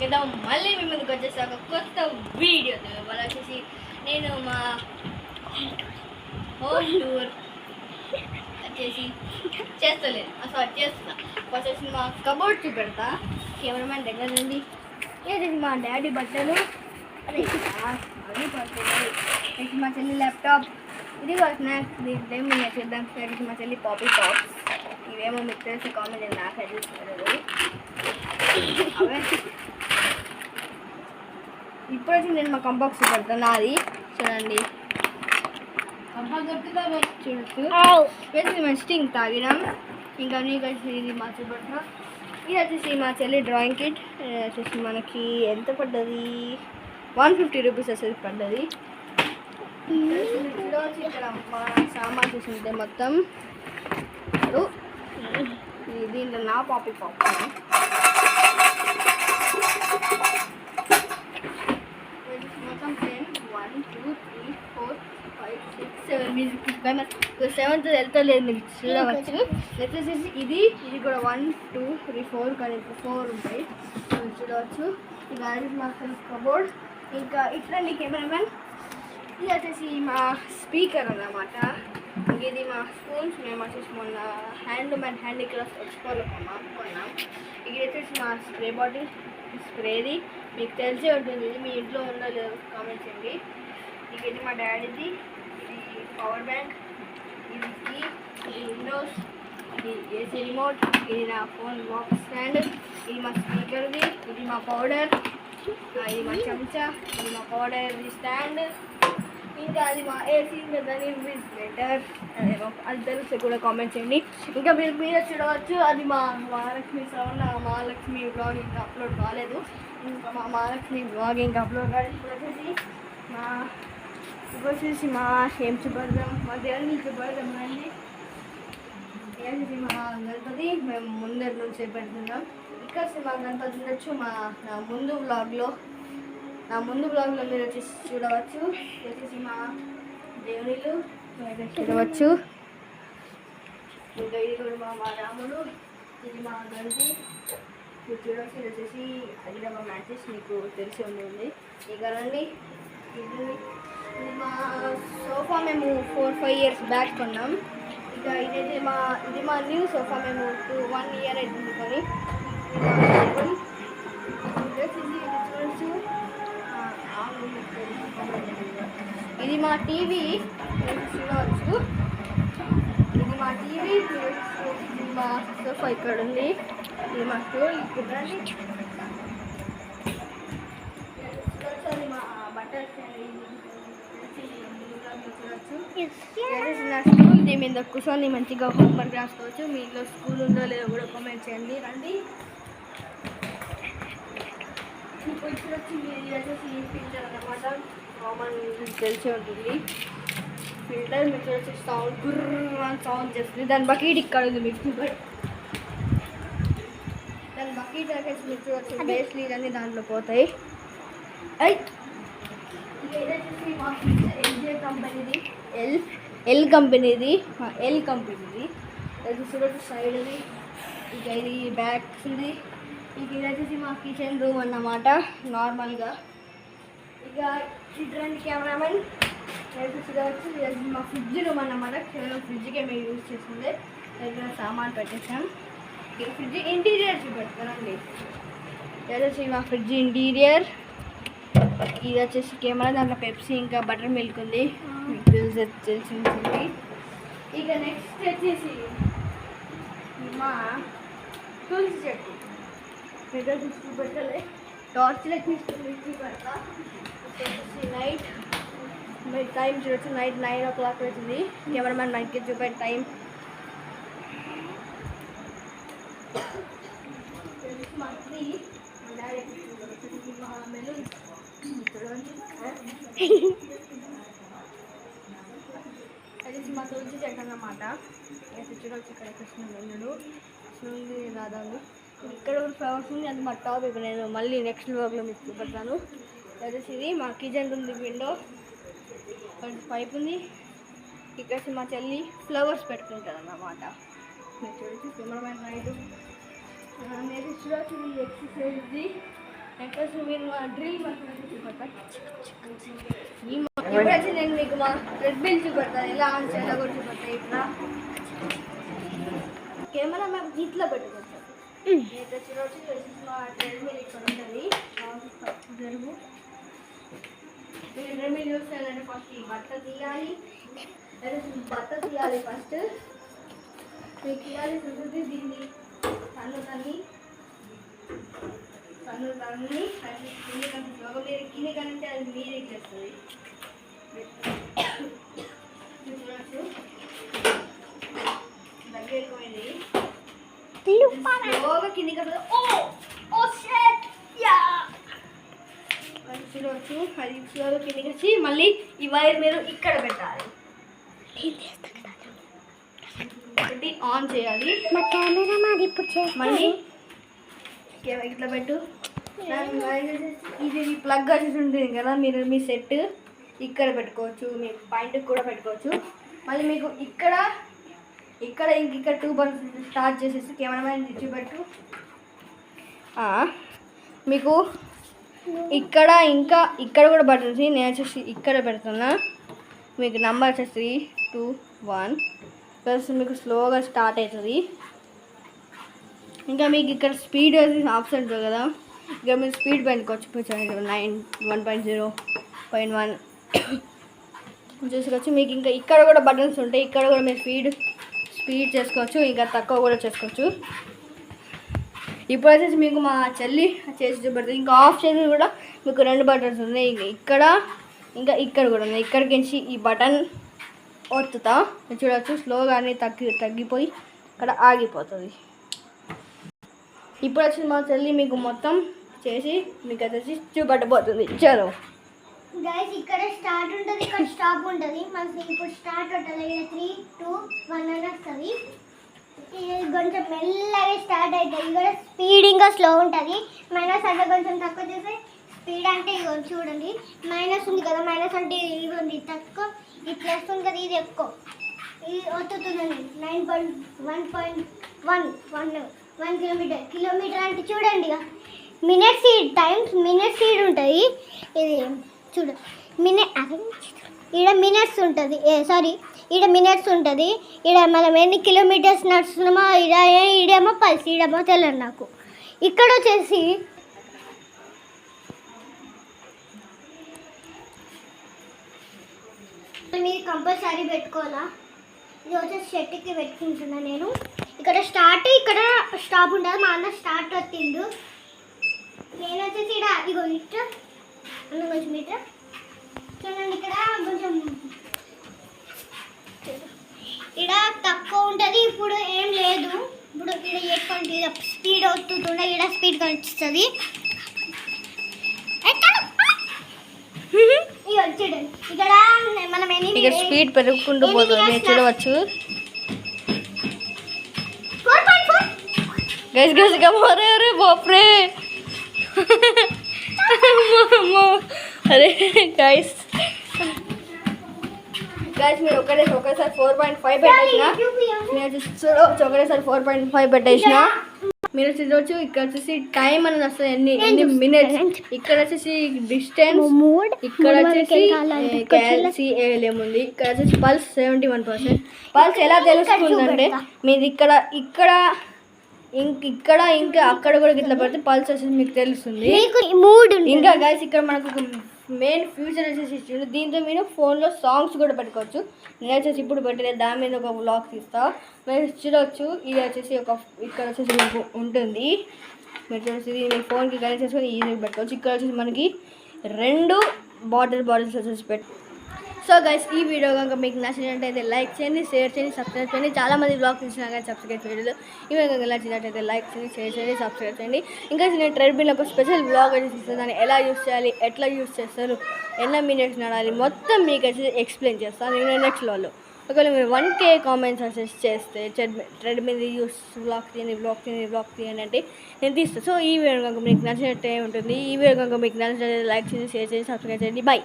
కదా మళ్ళీ మీ ముందుకు వచ్చేసి ఒక కొత్త వీడియో వాళ్ళు వచ్చేసి నేను మా హోమ్ టూర్ వచ్చేసి చేస్తున్నా వచ్చేసి మా కబోర్డ్ చూపెడతా కెమెరామ్యాన్ దగ్గర నుండి ఏది మా డాడీ బట్టలు అదే అవి పడుతున్నాయి నెక్స్ట్ మా చెల్లి ల్యాప్టాప్ ఇది స్నాక్స్ దీంట్లో చేద్దాం మా చెల్లి పాపీ టాప్స్ ఇవేమో మీకు తెలిసి కామెంట్ నాకు చదివిస్తున్నారు అవే ఇప్పుడు వచ్చి నేను మా కంబాక్స్ పెడతాను నాది చూడండి చూడచ్చు వేసి మేము స్టింగ్ తాగినాం ఇంకా నీకు వచ్చి ఇది మా చూపెడతా ఇది వచ్చేసి మా చెల్లి డ్రాయింగ్ కిట్ వచ్చేసి మనకి ఎంత పడ్డది 150 రూపీస్ వచ్చేసి పడ్డది ఇక్కడ మా సామాన్ చూసుంటే మొత్తం దీంట్లో నా పాపి పాప మొత్తం 10 1 2 3 4 5 6 7 మ్యూజిక్ సెవెంత్ వెళ్తలేదు మీకు చూడవచ్చు వచ్చేసి ఇది కూడా 1 2 3 4 కానీ 4 ఉంటాయి చూడవచ్చు ఇంకా మా కబోర్డ్ ఇంకా ఇట్లా కెమెరామెన్ ఇది వచ్చేసి మా స్పీకర్ అన్నమాట ఇది మా స్పూన్స్ మేము వచ్చేసి మొన్న హ్యాండీక్రాఫ్ట్ ఎక్స్పోలో కొన్నాం ఇది వచ్చేసి మా స్ప్రే బాటిల్ స్ప్రేది మీకు తెలిసే ఉంటుంది ఇది మీ ఇంట్లో ఉందో లేదో కామెంట్ చేయండి ఇది మా డాడీది ఇది పవర్ బ్యాంక్ ఇది విండోస్ ఇది ఏసీ రిమోట్ ఇది నా ఫోన్ బాక్స్ స్టాండ్ ఇది మా స్పీకర్ది ఇది మా పౌడర్ ఇది మా చెంచా ఇది మా పౌడర్ స్టాండ్ ఇంకా అది మా ఏసీ దాని రిఫ్రిజిరేటర్ అది తెలిస్తే కూడా కామెంట్ చేయండి ఇంకా మీరు చూడవచ్చు అది మా మహాలక్ష్మి శ్రవణ మహాలక్ష్మి బ్లాగ్ ఇంకా అప్లోడ్ కాలేదు ఇంకా మా మహాలక్ష్మి బ్లాగ్ ఇంకా అప్లోడ్ కాలేదు ఇప్పుడు వచ్చేసి మా ఏం చూపడదాం మా దేవుని చూపడదాం అండి వచ్చేసి మా గణపతి మేము ముందరి నుంచి పెడుతున్నాం ఇక్కడ మా గణపతి ఉండొచ్చు నా ముందు బ్లాగ్లో మీరు వచ్చేసి చూడవచ్చు వచ్చేసి మా దేవునిలు చూడవచ్చు ఇంకా ఇది కూడా మా రాముడు ఇది మా గణపతి మీరు చూడవచ్చు ఇది వచ్చేసి అది మా మ్యాచెస్ మీకు తెలిసి ఉంటుంది ఇక రండి ఇది మా సోఫా మేము 4-5 ఇయర్స్ బ్యాక్ కొన్నాం ఇక ఇది మా న్యూ సోఫా మేము 1 ఇయర్ అవుతుంది కొని చూడవచ్చు ఇది మా టీవీ చూడవచ్చు ఇది మా టీవీ ఇది మా సోఫా ఇక్కడ ఉంది ఇది మా స్టోర్ ఇక్కడ మా బట్టలు చూడవచ్చు నా స్కూల్ దీని మీద కూర్చొని మంచిగా హోంవర్క్ రాసుకోవచ్చు మీ ఇంట్లో స్కూల్ ఉందో లేదో కూడా కామెంట్ చేయండి రండి వచ్చి ఫిల్టర్ అన్నమాట కామన్ తెలిసి ఉంటుంది ఫిల్టర్ మీకు వచ్చి సౌండ్ చేస్తుంది దాని బకెట్ ఇక్కడ ఉంది మీకు దాని బకెట్ వచ్చేసి మీకు వచ్చి బేస్లీ అన్నీ దాంట్లో పోతాయి వచ్చేసి మా ఎల్జే కంపెనీది ఎల్ కంపెనీది అది చూడొచ్చు సైడ్ది ఇక ఇది బ్యాక్స్ ఇది ఇది వచ్చేసి మా కిచెన్ రూమ్ అన్నమాట నార్మల్గా ఇక చూడండి కెమెరామెన్ చూడవచ్చు ఇది మా ఫ్రిడ్జ్ రూమ్ అన్నమాట కేవలం ఫ్రిడ్జ్కే మేము యూజ్ చేస్తుంది దగ్గర సామాన్ పెట్టేసాం ఇక ఫ్రిడ్జ్ ఇంటీరియర్ చూపెడతానండి ఇది వచ్చేసి మా ఫ్రిడ్జ్ ఇంటీరియర్ ఇది వచ్చేసి కెమెరా దాంట్లో పెప్సీ ఇంకా బటర్ మిల్క్ ఉంది మీకు తెలిసింది ఇక నెక్స్ట్ వచ్చేసి మా తులసి చెట్టు పెద్ద తీసుకు పెట్టలే టార్చ్ తీసుకు పెడతా నైట్ మీరు టైం చూడొచ్చు నైట్ 9 o'clock అవుతుంది కెమెరామ్యాన్ మైక్కి చూపెట్టే టైం మా ట్రీ మా డాడీ మా మెలూన్ అది మా తులసి చెట్టు అన్నమాట చూడవచ్చు ఇక్కడ కృష్ణ వెల్లుడు కృష్ణుడి రాధాలు ఇక్కడ కూడా ఫ్లవర్స్ ఉంది అది మా టాప్ ఇప్పుడు నేను మళ్ళీ నెక్స్ట్ వ్లాగ్లో మీకు చూపెడతాను వచ్చేసి ఇది మా కిచెన్ ఉంది విండో పైప్ ఉంది ఇక్కడ మా చెల్లి ఫ్లవర్స్ పెట్టుకుంటుంది అన్నమాట మీరు చూడొచ్చు కెమెరామెన్ రైట్ మీరు చూడవచ్చు ఎక్సర్సైజ్ ఇది మీరు మా డ్రిల్ ఇప్పుడైతే నేను మీకు మా ట్రెడ్మిల్ చూపెడతాను, ఎలా ఆన్ చేయాలో కూడా చూపెడతాను. ఇట్లా కెమెరా మ్యాప్ ఇట్లా పెట్టుకుంటాను. మా ట్రెడ్మిల్ ఇక్కడ ఉంటుంది. జరుగు ట్రెడ్మిల్ చూస్తానంటే ఫస్ట్ ఈ బట్ట తీయాలి. ఫస్ట్ మీకు తీయాలి ఉంటుంది. దీన్ని తన్ను తన్ని కింద కంటే అది మీరే చేస్తుంది. దగ్గర ఎక్కువైంది స్లోగా కిందికి చూడవచ్చు. అది స్లోగా కిందికి వచ్చి మళ్ళీ ఈ వైర్ మీరు ఇక్కడ పెట్టాలి. ఒకటి ఆన్ చేయాలి. మా కెమెరా మాది ఇప్పుడు మళ్ళీ ఇట్లా పెట్టు. ఇది ప్లగ్ వచ్చేసి ఉంటుంది కదా, మీరు మీ సెట్ ఇక్కడ పెట్టుకోవచ్చు, మీ పాయింట్కి కూడా పెట్టుకోవచ్చు. మళ్ళీ మీకు ఇక్కడ ఇక్కడ 2 స్టార్ట్ చేసేసి కెమెరామ్యాన్ చూపెట్టు. మీకు ఇక్కడ ఇంకా ఇక్కడ కూడా బటన్స్. నేను వచ్చేసి ఇక్కడ పెడుతున్నా. మీకు నెంబర్ వచ్చేసి 3, 2, 1 ప్లస్ మీకు స్లోగా స్టార్ట్ అవుతుంది. ఇంకా మీకు ఇక్కడ స్పీడ్ ఆప్షన్ ఉంటుంది కదా, ఇక్కడ మీరు స్పీడ్ పెట్టుకోవచ్చు. 1.0.1 చూసుకోవచ్చు. మీకు ఇంకా ఇక్కడ కూడా బటన్స్ ఉంటాయి. ఇక్కడ కూడా మీరు స్పీడ్ చేసుకోవచ్చు, ఇంకా తక్కువ కూడా చేసుకోవచ్చు. ఇప్పుడు వచ్చేసి మీకు మా చెల్లి చేసి చూపెడుతుంది. ఇంకా ఆఫ్ చేసి కూడా మీకు 2 బటన్స్ ఉన్నాయి. ఇక్కడ ఇంకా ఇక్కడ కూడా ఉన్నాయి. ఇక్కడికి నుంచి ఈ బటన్ ఒత్తుతా చూడవచ్చు. స్లోగా అన్నీ తగ్గిపోయి ఇక్కడ ఆగిపోతుంది. ఇప్పుడు వచ్చి మా చెల్లి మీకు మొత్తం చేసి మీకు వచ్చేసి చూపెట్టబోతుంది. చలో గైస్, ఇక్కడ స్టార్ట్ ఉంటుంది, ఇక్కడ స్టాప్ ఉంటుంది. మనకి ఇప్పుడు స్టార్ట్ ఉంటుంది. 3, 2, 1 అని వస్తుంది. ఇది కొంచెం మెల్లగా స్టార్ట్ అవుతుంది. ఇక్కడ స్పీడ్ ఇంకా స్లో ఉంటుంది. మైనస్ అంటే కొంచెం తక్కువ చేస్తే స్పీడ్ అంటే ఇగో చూడండి, మైనస్ ఉంది కదా, మైనస్ అంటే ఇది ఉంది తక్కువ, ఇది ప్లస్ ఉంది కదా, ఇది ఎక్కువ. ఇది వస్తుందండి 9.1 కిలోమీటర్ అంటే చూడండి ఇక మినిట్స్ ఉంటుంది. ఇది చూడ ఈడ మినిట్స్ ఉంటుంది. ఈడ మినిట్స్ ఉంటుంది. ఈడ మనం ఎన్ని కిలోమీటర్స్ నడుస్తున్నామో ఈడేమో పల్స్, ఈడేమో తెలియదు నాకు. ఇక్కడ వచ్చేసి మీరు కంపల్సరీ పెట్టుకోవాలా. ఇది వచ్చేసి షర్ట్కి పెట్టుకుంటున్నా నేను. ఇక్కడ స్టార్ట్, ఇక్కడ స్టాప్ ఉంటుంది. మా అన్న స్టార్ట్ వచ్చిండు. నేను వచ్చేసి ఇక్కడ ఇగో మీటర్ కొంచెం మీటర్ చూడండి. ఇక్కడ కొంచెం ఇక్కడ తక్కువ ఉంటుంది. ఇప్పుడు ఏం లేదు. ఇప్పుడు ఇక్కడ 8 స్పీడ్ అవుతుండే, ఇక్కడ స్పీడ్ కనిపిస్తుంది. చూడండి ఇక్కడ మనం ఇక్కడ స్పీడ్ పెరుగుకుంటూ పోతుంది చూడవచ్చు. గైస్ అరే బాప్రే అరే గైస్ మీరు ఒకేసారి 4.5 పెట్టేసిన. మీరు చూడవచ్చు ఒకటేసారి 4.5 పెట్టేసిన. మీరు చూడవచ్చు. ఇక్కడ వచ్చేసి టైం అనేది వస్తుంది, ఎన్ని మినిట్స్. ఇక్కడ వచ్చేసి డిస్టెన్స్, ఇక్కడ వచ్చేసి KLCALM ఉంది. ఇక్కడ వచ్చేసి పల్స్ 71%. పల్స్ ఎలా తెలుస్తుందంటే మీరు ఇక్కడ ఇంకా అక్కడ కూడా ఇట్లా పడితే పల్స్ వచ్చేసి మీకు తెలుస్తుంది. ఇంకా గైస్ ఇక్కడ మనకు మెయిన్ ఫ్యూచర్ వచ్చేసి ఇచ్చిండు. దీంతో మీరు ఫోన్లో సాంగ్స్ కూడా పెట్టుకోవచ్చు. నేను వచ్చేసి ఇప్పుడు పెట్టలేదు, దాని మీద ఒక వ్లాగ్ తీస్తా. మీరు చూడవచ్చు. ఇది వచ్చేసి ఇక్కడ వచ్చేసి మీకు ఉంటుంది. మీరు చూసి మీ ఫోన్కి కనెక్ట్ చేసుకొని ఈజీగా పెట్టుకోవచ్చు. ఇక్కడ వచ్చేసి మనకి 2 బాటిల్స్ వచ్చేసి సో గైస్, ఈ వీడియో కనుక మీకు నచ్చినట్టయితే లైక్ చేయండి, షేర్ చేయండి, సబ్స్క్రైబ్ చేయండి. చాలామంది బ్లాగ్ చూసినా కానీ సబ్స్క్రైబ్ చేయలేదు. ఈ వీడియో కనుక నచ్చినట్టయితే లైక్ చేయండి, షేర్ చేయండి, సబ్స్క్రైబ్ చేయండి. ఇంకా నేను ట్రెడ్మిల్ ఒక స్పెషల్ బ్లాగ్ వచ్చేసి ఇస్తాను. దాన్ని ఎలా యూస్ చేయాలి, ఎట్లా యూస్ చేస్తారు, ఎన్ని మినిట్స్ నడాలి, మొత్తం మీకు వచ్చేసి ఎక్స్ప్లెయిన్ చేస్తాను నేను నెక్స్ట్ వ్లాగ్లో. ఒకవేళ మీరు 1K కామెంట్స్ వచ్చేసి చేస్తే ట్రెడ్మిల్ యూస్ బ్లాగ్ తీయండి అంటే నేను తీస్తాను. సో ఈ వీడియో కనుక మీకు నచ్చినట్టే ఉంటుంది. ఈ వీడియో కనుక మీకు నచ్చినట్లయితే లైక్ చేయండి, షేర్ చేయండి, సబ్స్క్రైబ్ చేయండి. బై.